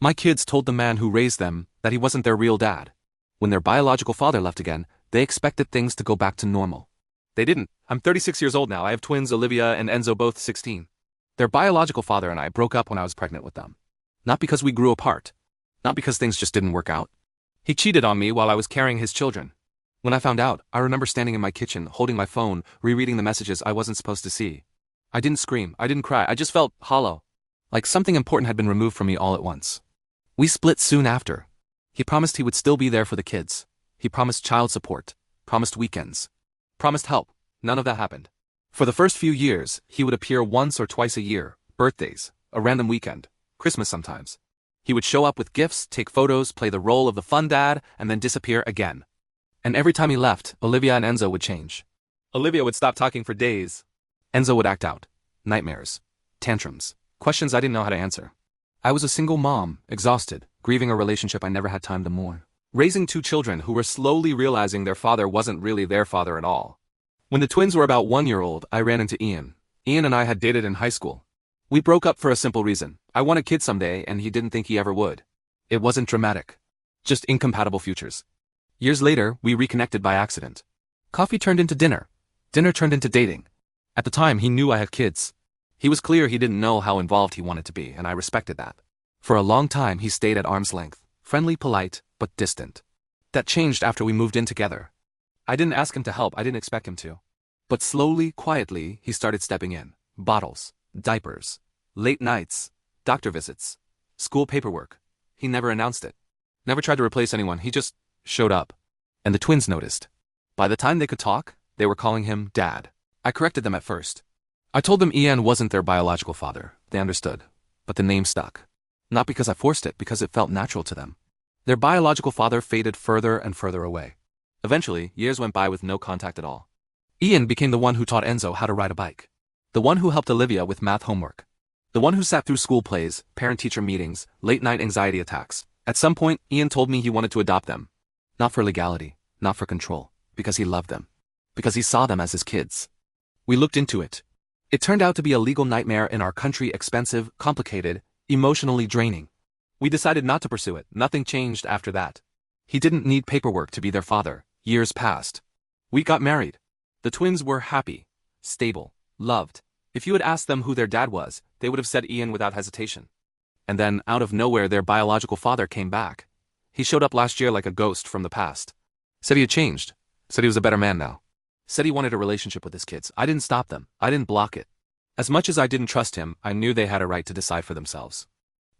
My kids told the man who raised them that he wasn't their real dad. When their biological father left again, they expected things to go back to normal. They didn't. I'm 36 years old now. I have twins, Olivia and Enzo, both 16. Their biological father and I broke up when I was pregnant with them. Not because we grew apart. Not because things just didn't work out. He cheated on me while I was carrying his children. When I found out, I remember standing in my kitchen, holding my phone, rereading the messages I wasn't supposed to see. I didn't scream, I didn't cry, I just felt hollow. Like something important had been removed from me all at once. We split soon after. He promised he would still be there for the kids. He promised child support, promised weekends, promised help. None of that happened. For the first few years, he would appear once or twice a year, birthdays, a random weekend, Christmas sometimes. He would show up with gifts, take photos, play the role of the fun dad, and then disappear again. And every time he left, Olivia and Enzo would change. Olivia would stop talking for days. Enzo would act out. Nightmares. Tantrums. Questions I didn't know how to answer. I was a single mom, exhausted, grieving a relationship I never had time to mourn. Raising two children who were slowly realizing their father wasn't really their father at all. When the twins were about 1 year old, I ran into Ian. Ian and I had dated in high school. We broke up for a simple reason. I want a kid someday and he didn't think he ever would. It wasn't dramatic. Just incompatible futures. Years later, we reconnected by accident. Coffee turned into dinner. Dinner turned into dating. At the time, he knew I had kids. He was clear he didn't know how involved he wanted to be, and I respected that. For a long time, he stayed at arm's length, friendly, polite, but distant. That changed after we moved in together. I didn't ask him to help, I didn't expect him to. But slowly, quietly, he started stepping in. Bottles, diapers, late nights, doctor visits, school paperwork. He never announced it. Never tried to replace anyone, he just showed up. And the twins noticed. By the time they could talk, they were calling him Dad. I corrected them at first. I told them Ian wasn't their biological father. They understood. But the name stuck. Not because I forced it, because it felt natural to them. Their biological father faded further and further away. Eventually, years went by with no contact at all. Ian became the one who taught Enzo how to ride a bike. The one who helped Olivia with math homework. The one who sat through school plays, parent-teacher meetings, late-night anxiety attacks. At some point, Ian told me he wanted to adopt them. Not for legality, not for control, because he loved them. Because he saw them as his kids. We looked into it. It turned out to be a legal nightmare in our country, expensive, complicated, emotionally draining. We decided not to pursue it. Nothing changed after that. He didn't need paperwork to be their father. Years passed. We got married. The twins were happy, stable, loved. If you had asked them who their dad was, they would have said Ian without hesitation. And then, out of nowhere, their biological father came back. He showed up last year like a ghost from the past. Said he had changed. Said he was a better man now. Said he wanted a relationship with his kids. I didn't stop them. I didn't block it. As much as I didn't trust him, I knew they had a right to decide for themselves.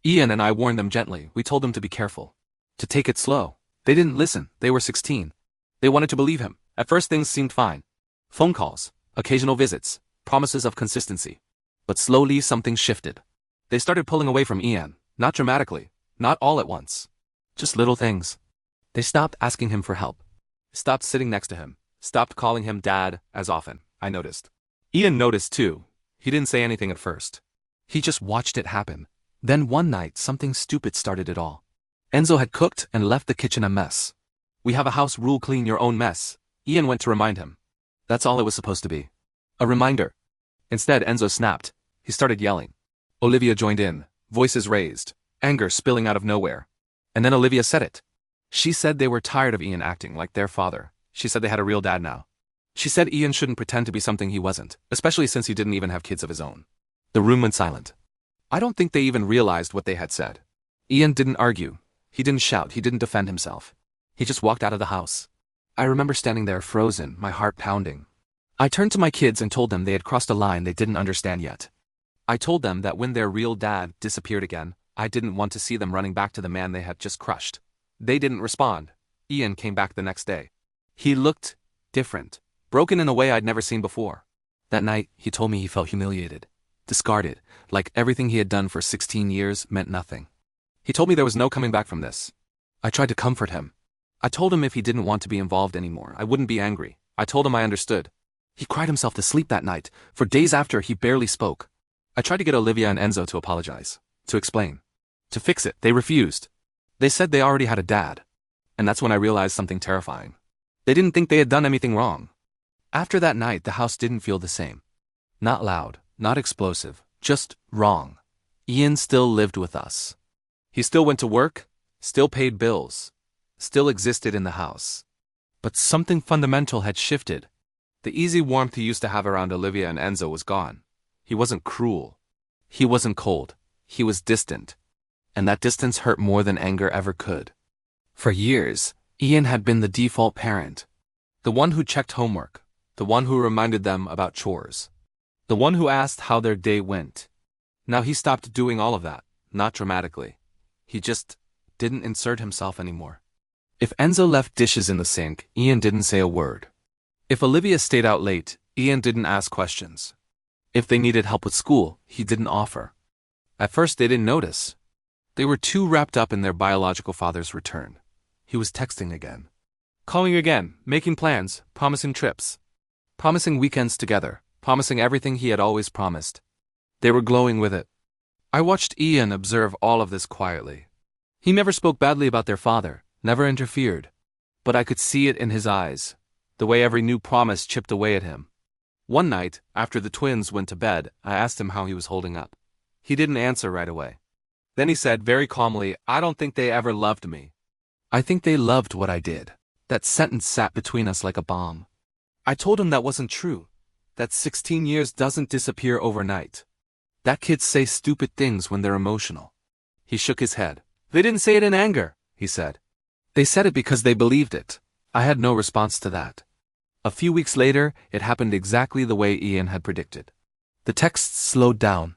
Ian and I warned them gently. We told them to be careful. To take it slow. They didn't listen. They were 16. They wanted to believe him. At first things seemed fine. Phone calls, occasional visits, promises of consistency. But slowly something shifted. They started pulling away from Ian. Not dramatically. Not all at once. Just little things. They stopped asking him for help. Stopped sitting next to him. Stopped calling him Dad as often, I noticed. Ian noticed too. He didn't say anything at first. He just watched it happen. Then one night, something stupid started it all. Enzo had cooked and left the kitchen a mess. We have a house rule: clean your own mess. Ian went to remind him. That's all it was supposed to be. A reminder. Instead, Enzo snapped. He started yelling. Olivia joined in, voices raised, anger spilling out of nowhere. And then Olivia said it. She said they were tired of Ian acting like their father. She said they had a real dad now. She said Ian shouldn't pretend to be something he wasn't, especially since he didn't even have kids of his own. The room went silent. I don't think they even realized what they had said. Ian didn't argue. He didn't shout. He didn't defend himself. He just walked out of the house. I remember standing there frozen, my heart pounding. I turned to my kids and told them they had crossed a line they didn't understand yet. I told them that when their real dad disappeared again, I didn't want to see them running back to the man they had just crushed. They didn't respond. Ian came back the next day. He looked different, broken in a way I'd never seen before. That night, he told me he felt humiliated, discarded, like everything he had done for 16 years meant nothing. He told me there was no coming back from this. I tried to comfort him. I told him if he didn't want to be involved anymore, I wouldn't be angry. I told him I understood. He cried himself to sleep that night. For days after, he barely spoke. I tried to get Olivia and Enzo to apologize, to explain, to fix it. They refused. They said they already had a dad. And that's when I realized something terrifying. They didn't think they had done anything wrong. After that night, the house didn't feel the same. Not loud, not explosive, just wrong. Ian still lived with us. He still went to work, still paid bills, still existed in the house. But something fundamental had shifted. The easy warmth he used to have around Olivia and Enzo was gone. He wasn't cruel. He wasn't cold. He was distant. And that distance hurt more than anger ever could. For years, Ian had been the default parent. The one who checked homework. The one who reminded them about chores. The one who asked how their day went. Now he stopped doing all of that, not dramatically. He just didn't insert himself anymore. If Enzo left dishes in the sink, Ian didn't say a word. If Olivia stayed out late, Ian didn't ask questions. If they needed help with school, he didn't offer. At first they didn't notice. They were too wrapped up in their biological father's return. He was texting again. Calling again, making plans, promising trips. Promising weekends together, promising everything he had always promised. They were glowing with it. I watched Ian observe all of this quietly. He never spoke badly about their father, never interfered. But I could see it in his eyes, the way every new promise chipped away at him. One night, after the twins went to bed, I asked him how he was holding up. He didn't answer right away. Then he said very calmly, "I don't think they ever loved me. I think they loved what I did." That sentence sat between us like a bomb. I told him that wasn't true. That 16 years doesn't disappear overnight. That kids say stupid things when they're emotional. He shook his head. "They didn't say it in anger," he said. "They said it because they believed it." I had no response to that. A few weeks later, it happened exactly the way Ian had predicted. The texts slowed down.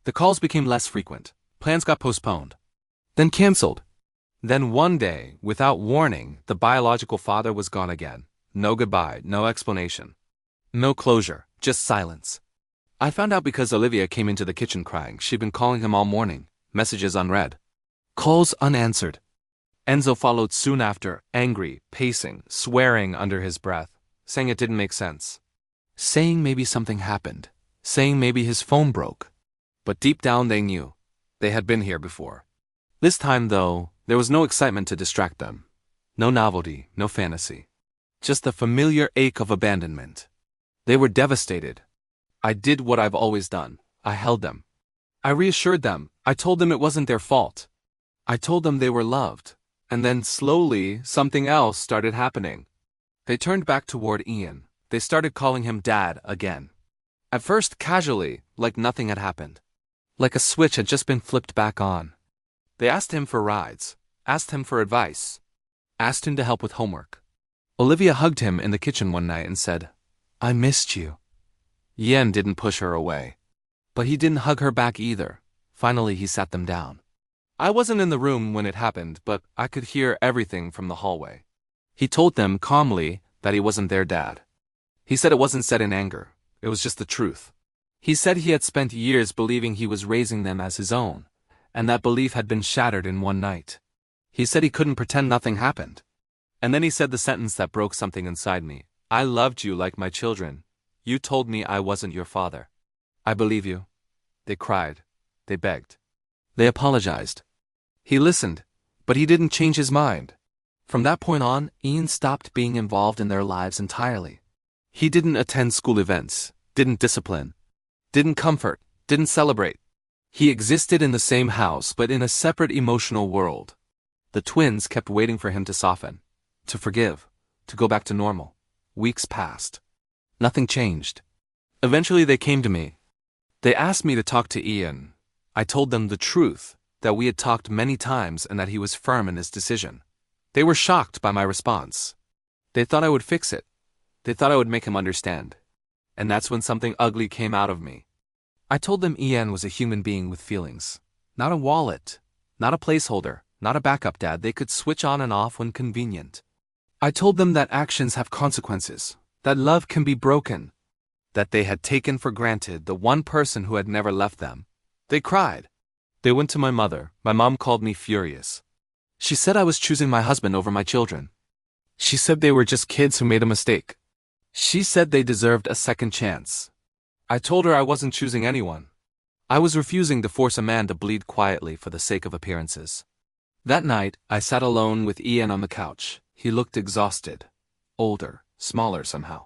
The calls became less frequent. Plans got postponed. Then canceled. Then one day, without warning, the biological father was gone again. No goodbye, no explanation. No closure, just silence. I found out because Olivia came into the kitchen crying. She'd been calling him all morning, messages unread. Calls unanswered. Enzo followed soon after, angry, pacing, swearing under his breath, saying it didn't make sense. Saying maybe something happened. Saying maybe his phone broke. But deep down they knew. They had been here before. This time, though, there was no excitement to distract them. No novelty, no fantasy. Just the familiar ache of abandonment. They were devastated. I did what I've always done. I held them. I reassured them. I told them it wasn't their fault. I told them they were loved. And then slowly, something else started happening. They turned back toward Ian. They started calling him Dad again. At first casually, like nothing had happened. Like a switch had just been flipped back on. They asked him for rides, asked him for advice, asked him to help with homework. Olivia hugged him in the kitchen one night and said, "I missed you." Ian didn't push her away. But he didn't hug her back either. Finally he sat them down. I wasn't in the room when it happened, but I could hear everything from the hallway. He told them calmly that he wasn't their dad. He said it wasn't said in anger. It was just the truth. He said he had spent years believing he was raising them as his own, and that belief had been shattered in one night. He said he couldn't pretend nothing happened. And then he said the sentence that broke something inside me. "I loved you like my children. You told me I wasn't your father." "I believe you." They cried. They begged. They apologized. He listened, but he didn't change his mind. From that point on, Ian stopped being involved in their lives entirely. He didn't attend school events, didn't discipline, didn't comfort, didn't celebrate. He existed in the same house but in a separate emotional world. The twins kept waiting for him to soften, to forgive, to go back to normal. Weeks passed. Nothing changed. Eventually they came to me. They asked me to talk to Ian. I told them the truth, that we had talked many times and that he was firm in his decision. They were shocked by my response. They thought I would fix it. They thought I would make him understand. And that's when something ugly came out of me. I told them Ian was a human being with feelings. Not a wallet. Not a placeholder. Not a backup dad they could switch on and off when convenient. I told them that actions have consequences. That love can be broken. That they had taken for granted the one person who had never left them. They cried. They went to my mother. My mom called me furious. She said I was choosing my husband over my children. She said they were just kids who made a mistake. She said they deserved a second chance. I told her I wasn't choosing anyone. I was refusing to force a man to bleed quietly for the sake of appearances. That night, I sat alone with Ian on the couch. He looked exhausted. Older, smaller somehow.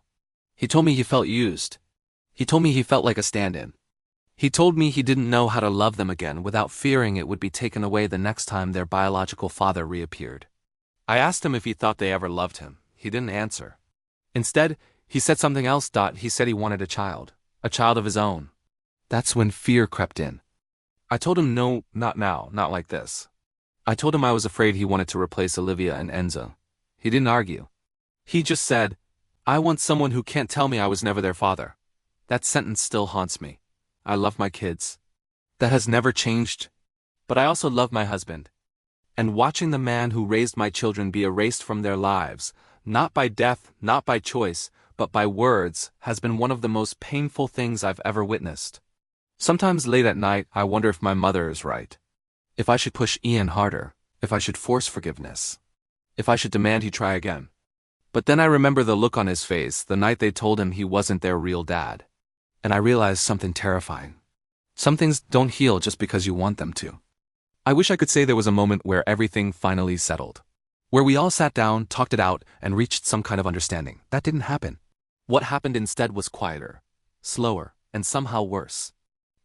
He told me he felt used. He told me he felt like a stand-in. He told me he didn't know how to love them again without fearing it would be taken away the next time their biological father reappeared. I asked him if he thought they ever loved him. He didn't answer. Instead, he said something else. He said he wanted a child of his own. That's when fear crept in. I told him no, not now, not like this. I told him I was afraid he wanted to replace Olivia and Enzo. He didn't argue. He just said, I want someone who can't tell me I was never their father. That sentence still haunts me. I love my kids. That has never changed. But I also love my husband. And watching the man who raised my children be erased from their lives, not by death, not by choice, but by words, has been one of the most painful things I've ever witnessed. Sometimes late at night, I wonder if my mother is right. If I should push Ian harder, if I should force forgiveness, if I should demand he try again. But then I remember the look on his face the night they told him he wasn't their real dad. And I realized something terrifying. Some things don't heal just because you want them to. I wish I could say there was a moment where everything finally settled. Where we all sat down, talked it out, and reached some kind of understanding. That didn't happen. What happened instead was quieter, slower, and somehow worse.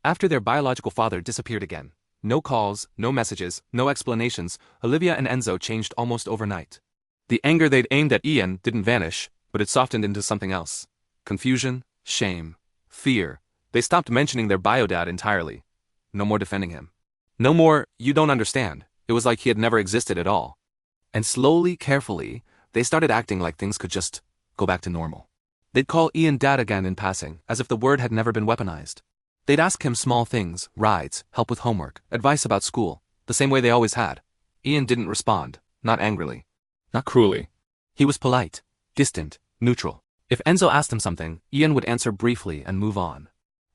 After their biological father disappeared again, no calls, no messages, no explanations, Olivia and Enzo changed almost overnight. The anger they'd aimed at Ian didn't vanish, but it softened into something else. Confusion, shame, fear. They stopped mentioning their bio-dad entirely. No more defending him. No more, you don't understand. It was like he had never existed at all. And slowly, carefully, they started acting like things could just go back to normal. They'd call Ian dad again in passing, as if the word had never been weaponized. They'd ask him small things, rides, help with homework, advice about school, the same way they always had. Ian didn't respond, not angrily, not cruelly. He was polite, distant, neutral. If Enzo asked him something, Ian would answer briefly and move on.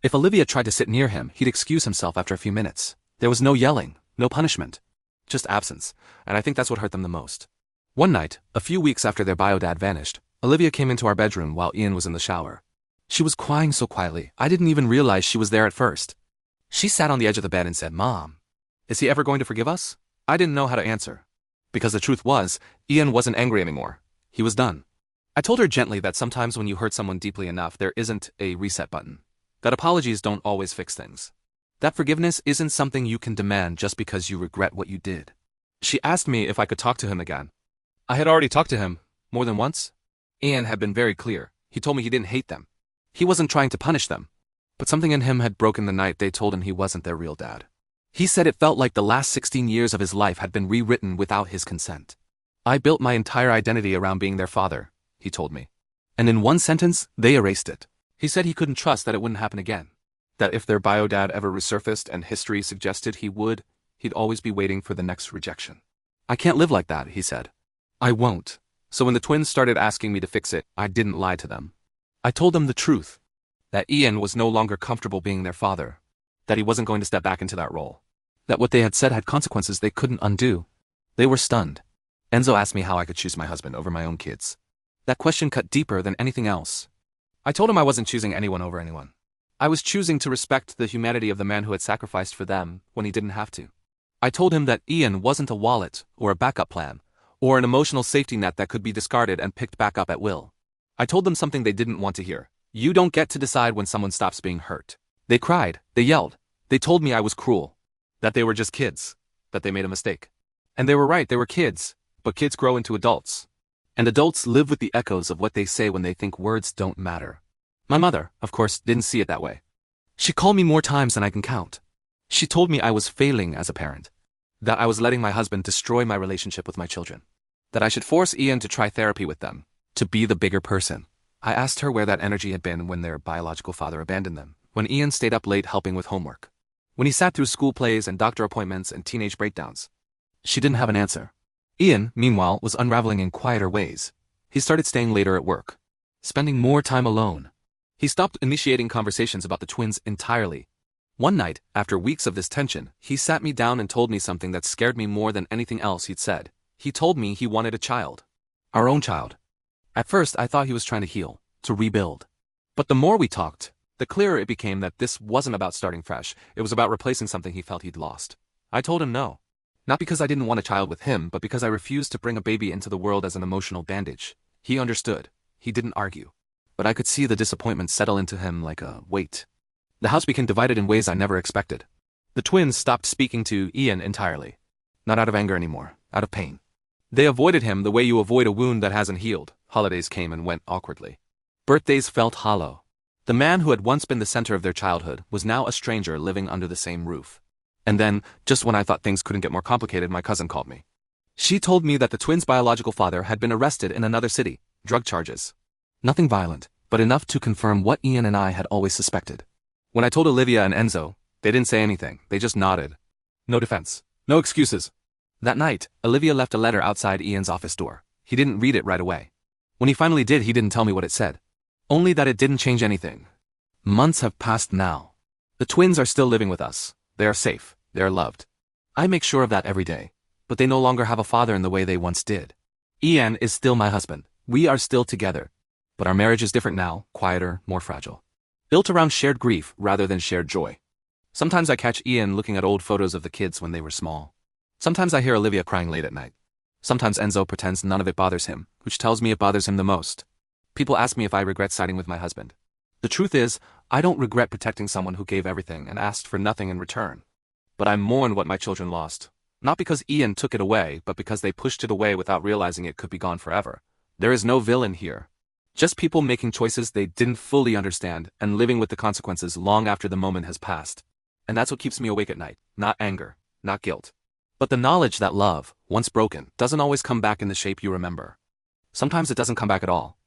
If Olivia tried to sit near him, he'd excuse himself after a few minutes. There was no yelling, no punishment. Just absence, and I think that's what hurt them the most. One night, a few weeks after their bio-dad vanished, Olivia came into our bedroom while Ian was in the shower. She was crying so quietly, I didn't even realize she was there at first. She sat on the edge of the bed and said, Mom, is he ever going to forgive us? I didn't know how to answer. Because the truth was, Ian wasn't angry anymore. He was done. I told her gently that sometimes when you hurt someone deeply enough, there isn't a reset button. That apologies don't always fix things. That forgiveness isn't something you can demand just because you regret what you did. She asked me if I could talk to him again. I had already talked to him, more than once. Ian had been very clear. He told me he didn't hate them. He wasn't trying to punish them. But something in him had broken the night they told him he wasn't their real dad. He said it felt like the last 16 years of his life had been rewritten without his consent. I built my entire identity around being their father, he told me. And in one sentence, they erased it. He said he couldn't trust that it wouldn't happen again. That if their bio-dad ever resurfaced and history suggested he would, he'd always be waiting for the next rejection. I can't live like that, he said. I won't. So when the twins started asking me to fix it, I didn't lie to them. I told them the truth. That Ian was no longer comfortable being their father. That he wasn't going to step back into that role. That what they had said had consequences they couldn't undo. They were stunned. Enzo asked me how I could choose my husband over my own kids. That question cut deeper than anything else. I told him I wasn't choosing anyone over anyone. I was choosing to respect the humanity of the man who had sacrificed for them when he didn't have to. I told him that Ian wasn't a wallet or a backup plan, or an emotional safety net that could be discarded and picked back up at will. I told them something they didn't want to hear. You don't get to decide when someone stops being hurt. They cried, they yelled, they told me I was cruel. That they were just kids, that they made a mistake. And they were right, they were kids, but kids grow into adults. And adults live with the echoes of what they say when they think words don't matter. My mother, of course, didn't see it that way. She called me more times than I can count. She told me I was failing as a parent. That I was letting my husband destroy my relationship with my children. That I should force Ian to try therapy with them, to be the bigger person. I asked her where that energy had been when their biological father abandoned them, when Ian stayed up late helping with homework, when he sat through school plays and doctor appointments and teenage breakdowns. She didn't have an answer. Ian, meanwhile, was unraveling in quieter ways. He started staying later at work, spending more time alone. He stopped initiating conversations about the twins entirely. One night, after weeks of this tension, he sat me down and told me something that scared me more than anything else he'd said. He told me he wanted a child. Our own child. At first, I thought he was trying to heal, to rebuild. But the more we talked, the clearer it became that this wasn't about starting fresh. It was about replacing something he felt he'd lost. I told him no. Not because I didn't want a child with him, but because I refused to bring a baby into the world as an emotional bandage. He understood. He didn't argue. But I could see the disappointment settle into him like a weight. The house became divided in ways I never expected. The twins stopped speaking to Ian entirely. Not out of anger anymore, out of pain. They avoided him the way you avoid a wound that hasn't healed. Holidays came and went awkwardly. Birthdays felt hollow. The man who had once been the center of their childhood was now a stranger living under the same roof. And then, just when I thought things couldn't get more complicated, my cousin called me. She told me that the twins' biological father had been arrested in another city, drug charges. Nothing violent, but enough to confirm what Ian and I had always suspected. When I told Olivia and Enzo, they didn't say anything, they just nodded. No defense. No excuses. That night, Olivia left a letter outside Ian's office door. He didn't read it right away. When he finally did, he didn't tell me what it said. Only that it didn't change anything. Months have passed now. The twins are still living with us. They are safe. They are loved. I make sure of that every day. But they no longer have a father in the way they once did. Ian is still my husband. We are still together. But our marriage is different now, quieter, more fragile. Built around shared grief rather than shared joy. Sometimes I catch Ian looking at old photos of the kids when they were small. Sometimes I hear Olivia crying late at night. Sometimes Enzo pretends none of it bothers him, which tells me it bothers him the most. People ask me if I regret siding with my husband. The truth is, I don't regret protecting someone who gave everything and asked for nothing in return. But I mourn what my children lost. Not because Ian took it away, but because they pushed it away without realizing it could be gone forever. There is no villain here. Just people making choices they didn't fully understand and living with the consequences long after the moment has passed. And that's what keeps me awake at night. Not anger, not guilt. But the knowledge that love, once broken, doesn't always come back in the shape you remember. Sometimes it doesn't come back at all.